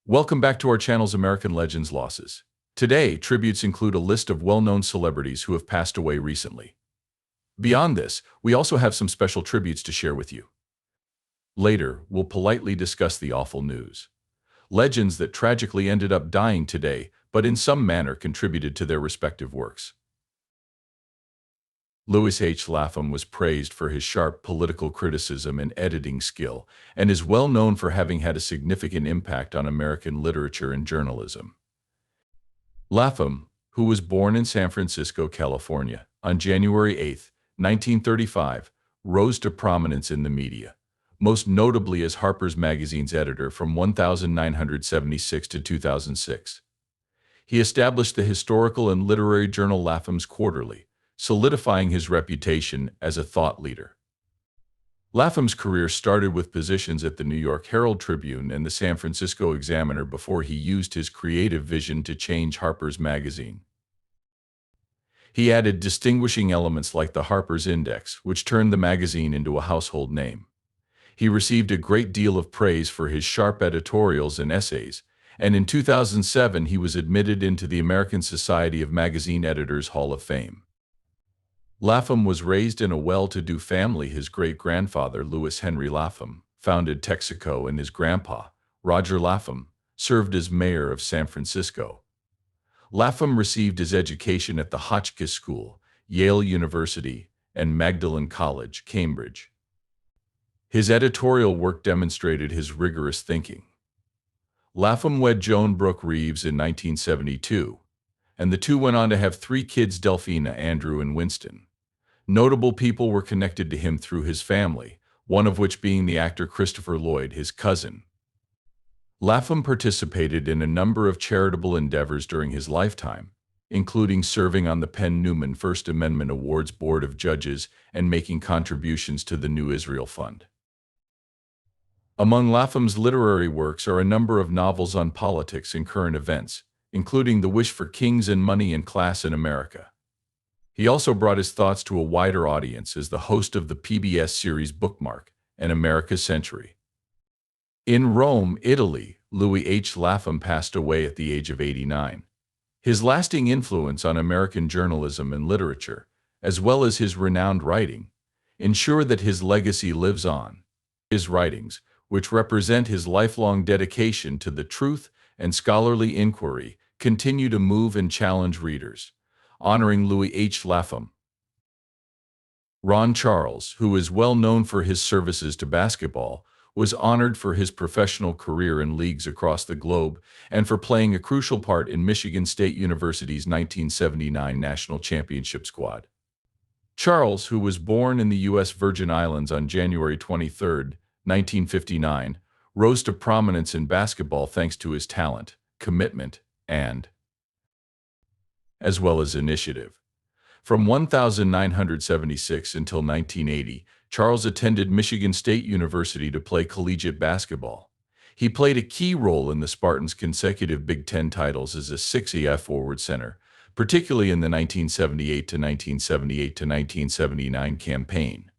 Welcome back to our channel's American Legends Losses. Today, tributes include a list of well-known celebrities who have passed away recently. Beyond this, we also have some special tributes to share with you. Later, we'll politely discuss the awful news. Legends that tragically ended up dying today, but in some manner contributed to their respective works. Louis H. Lapham was praised for his sharp political criticism and editing skill, and is well known for having had a significant impact on American literature and journalism. Lapham, who was born in San Francisco, California, on January 8, 1935, rose to prominence in the media, most notably as Harper's Magazine's editor from 1976 to 2006. He established the historical and literary journal Lapham's Quarterly, solidifying his reputation as a thought leader. Lapham's career started with positions at the New York Herald-Tribune and the San Francisco Examiner before he used his creative vision to change Harper's Magazine. He added distinguishing elements like the Harper's Index, which turned the magazine into a household name. He received a great deal of praise for his sharp editorials and essays, and in 2007 he was admitted into the American Society of Magazine Editors Hall of Fame. Lapham was raised in a well-to-do family. His great-grandfather, Louis Henry Lapham, founded Texaco, and his grandpa, Roger Lapham, served as mayor of San Francisco. Lapham received his education at the Hotchkiss School, Yale University, and Magdalen College, Cambridge. His editorial work demonstrated his rigorous thinking. Lapham wed Joan Brooke Reeves in 1972, and the two went on to have 3 kids: Delphina, Andrew, and Winston. Notable people were connected to him through his family, one of which being the actor Christopher Lloyd, his cousin. Lapham participated in a number of charitable endeavors during his lifetime, including serving on the Penn-Newman First Amendment Awards Board of Judges and making contributions to the New Israel Fund. Among Lapham's literary works are a number of novels on politics and current events, including The Wish for Kings and Money and Class in America. He also brought his thoughts to a wider audience as the host of the PBS series Bookmark, An America's Century. In Rome, Italy, Louis H. Lapham passed away at the age of 89. His lasting influence on American journalism and literature, as well as his renowned writing, ensure that his legacy lives on. His writings, which represent his lifelong dedication to the truth and scholarly inquiry, continue to move and challenge readers, honoring Louis H. Lapham. Ron Charles, who is well known for his services to basketball, was honored for his professional career in leagues across the globe and for playing a crucial part in Michigan State University's 1979 national championship squad. Charles, who was born in the U.S. Virgin Islands on January 23, 1959, rose to prominence in basketball thanks to his talent, commitment, and as well as initiative. From 1976 until 1980, Charles attended Michigan State University to play collegiate basketball. He played a key role in the Spartans' consecutive Big Ten titles as a 6EF forward center, particularly in the 1978-1979 campaign.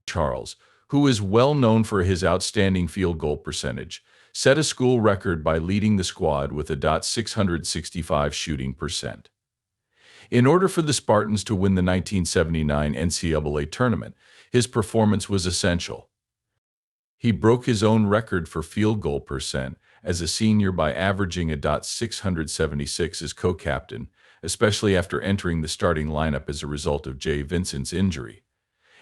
Charles, who is well known for his outstanding field goal percentage, set a school record by leading the squad with a .665 shooting percent. In order for the Spartans to win the 1979 NCAA tournament, his performance was essential. He broke his own record for field goal percent as a senior by averaging a .676 as co-captain, especially after entering the starting lineup as a result of Jay Vincent's injury.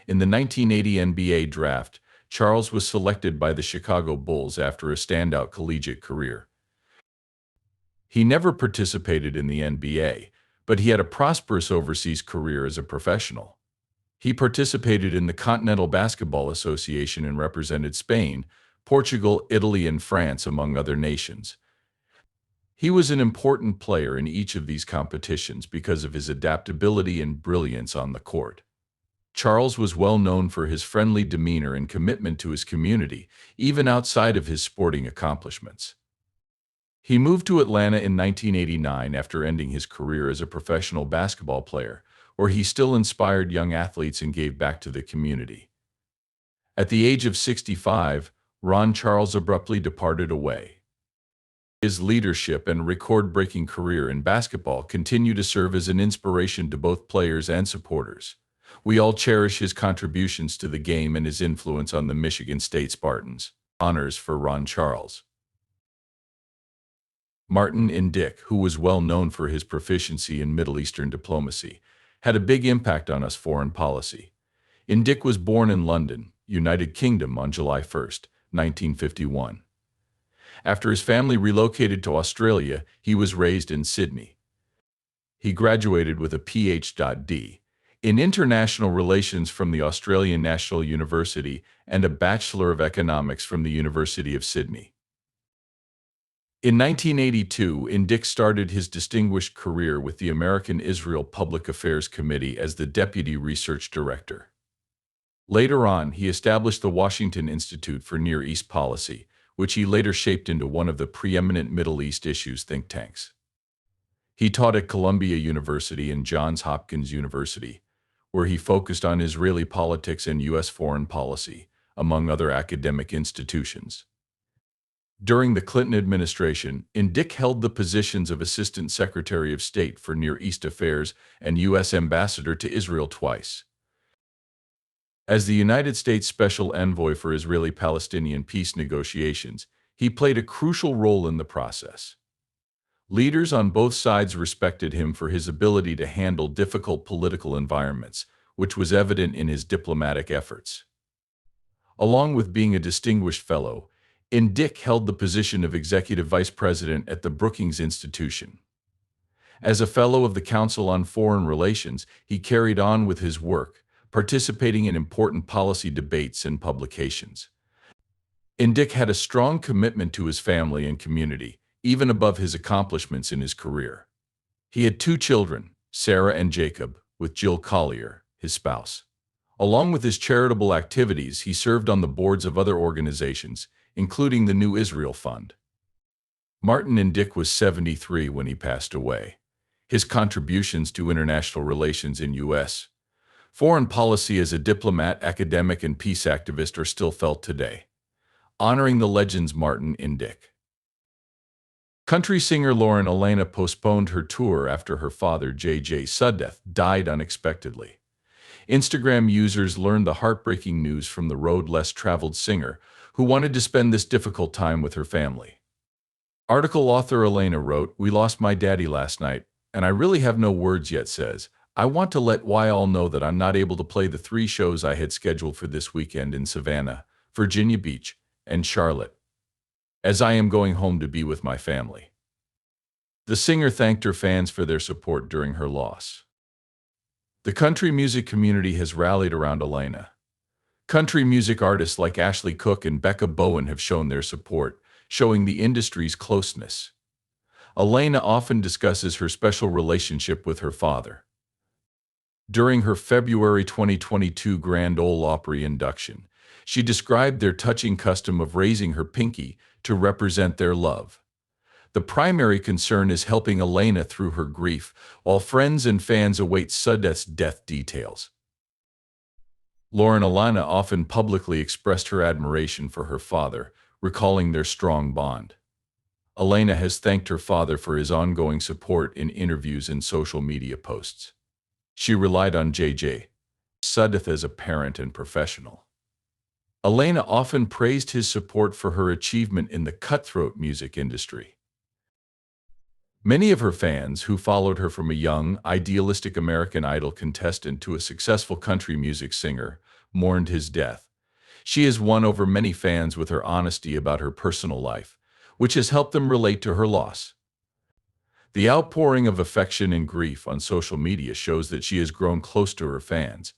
In the 1980 NBA draft, Charles was selected by the Chicago Bulls after a standout collegiate career. He never participated in the NBA, but he had a prosperous overseas career as a professional. He participated in the Continental Basketball Association and represented Spain, Portugal, Italy, and France, among other nations. He was an important player in each of these competitions because of his adaptability and brilliance on the court. Charles was well known for his friendly demeanor and commitment to his community, even outside of his sporting accomplishments. He moved to Atlanta in 1989 after ending his career as a professional basketball player, where he still inspired young athletes and gave back to the community. At the age of 65, Ron Charles abruptly departed away. His leadership and record-breaking career in basketball continue to serve as an inspiration to both players and supporters. We all cherish his contributions to the game and his influence on the Michigan State Spartans. Honors for Ron Charles. Martin Indyk, who was well known for his proficiency in Middle Eastern diplomacy, had a big impact on us foreign policy. Indyk was born in London, United Kingdom on July 1, 1951. After his family relocated to Australia, he was raised in Sydney. He graduated with a Ph.D. in International Relations from the Australian National University and a Bachelor of Economics from the University of Sydney. In 1982, Indyk started his distinguished career with the American Israel Public Affairs Committee as the Deputy Research Director. Later on, he established the Washington Institute for Near East Policy, which he later shaped into one of the preeminent Middle East issues think tanks. He taught at Columbia University and Johns Hopkins University, where he focused on Israeli politics and U.S. foreign policy, among other academic institutions. During the Clinton administration, Indyk held the positions of Assistant Secretary of State for Near East Affairs and U.S. Ambassador to Israel twice. As the United States Special Envoy for Israeli-Palestinian peace negotiations, he played a crucial role in the process. Leaders on both sides respected him for his ability to handle difficult political environments, which was evident in his diplomatic efforts. Along with being a distinguished fellow, Indyk held the position of Executive Vice President at the Brookings Institution. As a Fellow of the Council on Foreign Relations, he carried on with his work, participating in important policy debates and publications. Indyk had a strong commitment to his family and community, even above his accomplishments in his career. He had 2 children, Sarah and Jacob, with Jill Collier, his spouse. Along with his charitable activities, he served on the boards of other organizations, including the New Israel Fund. Martin Indyk was 73 when he passed away. His contributions to international relations in U.S. foreign policy as a diplomat, academic, and peace activist are still felt today. Honoring the legends Martin Indyk. Country singer Lauren Alaina postponed her tour after her father, J.J. Suddeath, died unexpectedly. Instagram users learned the heartbreaking news from the road less traveled singer, who wanted to spend this difficult time with her family. Article author Alaina wrote, "We lost my daddy last night, and I really have no words yet. Says, I want to let y'all know that I'm not able to play the 3 shows I had scheduled for this weekend in Savannah, Virginia Beach, and Charlotte, as I am going home to be with my family." The singer thanked her fans for their support during her loss. The country music community has rallied around Alaina. Country music artists like Ashley Cook and Becca Bowen have shown their support, showing the industry's closeness. Alaina often discusses her special relationship with her father. During her February 2022 Grand Ole Opry induction, she described their touching custom of raising her pinky to represent their love. The primary concern is helping Alaina through her grief, while friends and fans await Suddeath's death details. Lauren Alaina often publicly expressed her admiration for her father, recalling their strong bond. Alaina has thanked her father for his ongoing support in interviews and social media posts. She relied on J.J. Suddeath as a parent and professional. Alaina often praised his support for her achievement in the cutthroat music industry. Many of her fans, who followed her from a young, idealistic American Idol contestant to a successful country music singer, mourned his death. She has won over many fans with her honesty about her personal life, which has helped them relate to her loss. The outpouring of affection and grief on social media shows that she has grown close to her fans.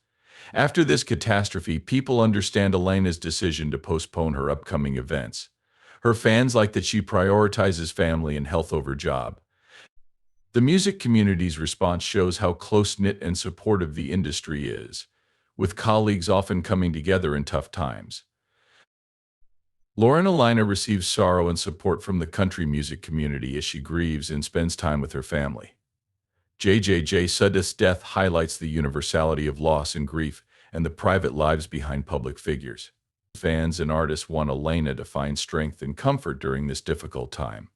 After this catastrophe, people understand Alaina's decision to postpone her upcoming events. Her fans like that she prioritizes family and health over job. The music community's response shows how close-knit and supportive the industry is, with colleagues often coming together in tough times. Lauren Alaina receives sorrow and support from the country music community as she grieves and spends time with her family. J.J. Suddeath's death highlights the universality of loss and grief and the private lives behind public figures. Fans and artists want Alaina to find strength and comfort during this difficult time.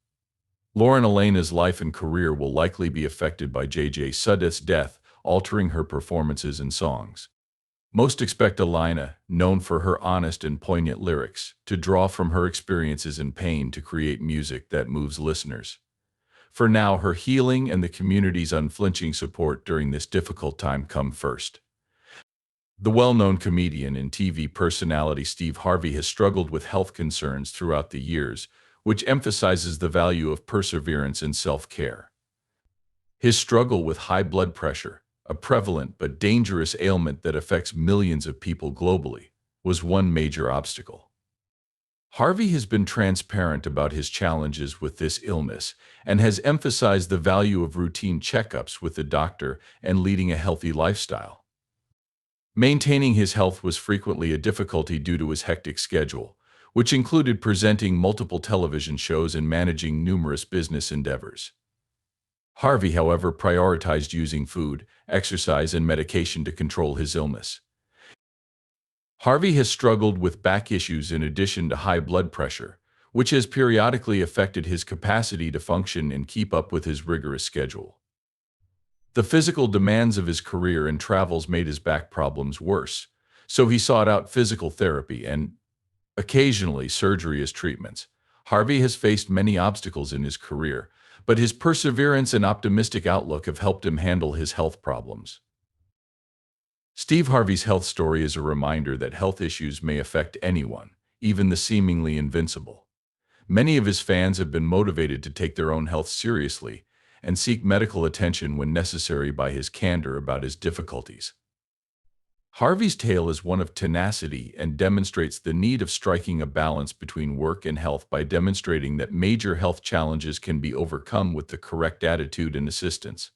Lauren Elena's life and career will likely be affected by J.J. Suddath's death, altering her performances and songs. Most expect Elena, known for her honest and poignant lyrics, to draw from her experiences and pain to create music that moves listeners. For now, her healing and the community's unflinching support during this difficult time come first. The well-known comedian and TV personality Steve Harvey has struggled with health concerns throughout the years, which emphasizes the value of perseverance and self-care. His struggle with high blood pressure, a prevalent but dangerous ailment that affects millions of people globally, was one major obstacle. Harvey has been transparent about his challenges with this illness and has emphasized the value of routine checkups with the doctor and leading a healthy lifestyle. Maintaining his health was frequently a difficulty due to his hectic schedule, which included presenting multiple television shows and managing numerous business endeavors. Harvey, however, prioritized using food, exercise, and medication to control his illness. Harvey has struggled with back issues in addition to high blood pressure, which has periodically affected his capacity to function and keep up with his rigorous schedule. The physical demands of his career and travels made his back problems worse, so he sought out physical therapy and, occasionally, surgery as treatments. Harvey has faced many obstacles in his career, but his perseverance and optimistic outlook have helped him handle his health problems. Steve Harvey's health story is a reminder that health issues may affect anyone, even the seemingly invincible. Many of his fans have been motivated to take their own health seriously and seek medical attention when necessary by his candor about his difficulties. Harvey's tale is one of tenacity and demonstrates the need of striking a balance between work and health by demonstrating that major health challenges can be overcome with the correct attitude and assistance.